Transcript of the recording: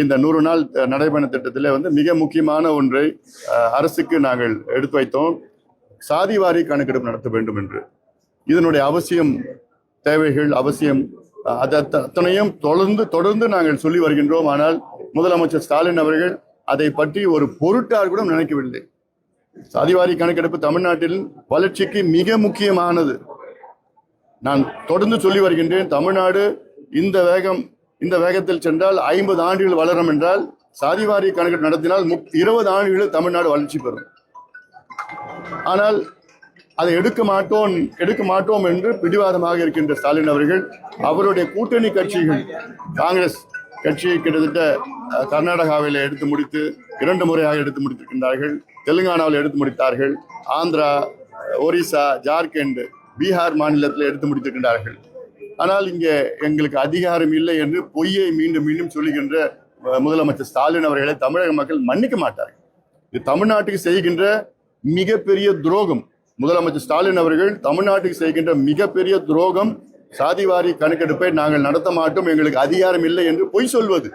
இந்த 100 நாள் நடைபயண திட்டத்தில் மிக முக்கியமான ஒன்றை அரசுக்கு நாங்கள் எடுத்து வைத்தோம். சாதிவாரி கணக்கெடுப்பு நடத்த வேண்டும் என்று. இதனுடைய அவசியம், தேவைகள், அவசியம் அத்தனையும் தொடர்ந்து நாங்கள் சொல்லி வருகின்றோம். ஆனால் முதலமைச்சர் ஸ்டாலின் அவர்கள் அதை பற்றி ஒரு பொருட்டால் கூட நினைக்கவில்லை. சாதிவாரி கணக்கெடுப்பு தமிழ்நாட்டில் வளர்ச்சிக்கு மிக முக்கியமானது. நான் தொடர்ந்து சொல்லி வருகின்றேன். தமிழ்நாடு இந்த வேகத்தில் சென்றால் 50 ஆண்டுகள் வளரும் என்றால் சாதிவாரி கணக்கெடுப்பு நடத்தினால் 20 ஆண்டுகளில் தமிழ்நாடு வளர்ச்சி பெறும். ஆனால் அதை எடுக்க மாட்டோம் என்று பிடிவாதமாக இருக்கின்ற ஸ்டாலின் அவர்கள், அவருடைய கூட்டணி கட்சிகள், காங்கிரஸ் கட்சியை கிட்டத்தட்ட கர்நாடகாவில் எடுத்து முடித்து 2 முறையாக எடுத்து முடித்திருக்கின்றார்கள். தெலுங்கானாவில் எடுத்து முடித்தார்கள். ஆந்திரா, ஒரிசா, ஜார்க்கண்ட், பீகார் மாநிலத்தில் எடுத்து முடித்திருக்கின்றார்கள். ஆனால் இங்கே எங்களுக்கு அதிகாரம் இல்லை என்று பொய்யை மீண்டும் மீண்டும் சொல்லுகின்ற முதலமைச்சர் ஸ்டாலின் அவர்களை தமிழக மக்கள் மன்னிக்க மாட்டார்கள். இது தமிழ்நாட்டுக்கு செய்கின்ற மிகப்பெரிய துரோகம். முதலமைச்சர் ஸ்டாலின் அவர்கள் தமிழ்நாட்டுக்கு செய்கின்ற மிகப்பெரிய துரோகம். சாதிவாரி கணக்கெடுப்பை நாங்கள் நடத்த மாட்டோம், எங்களுக்கு அதிகாரம் இல்லை என்று பொய் சொல்வது.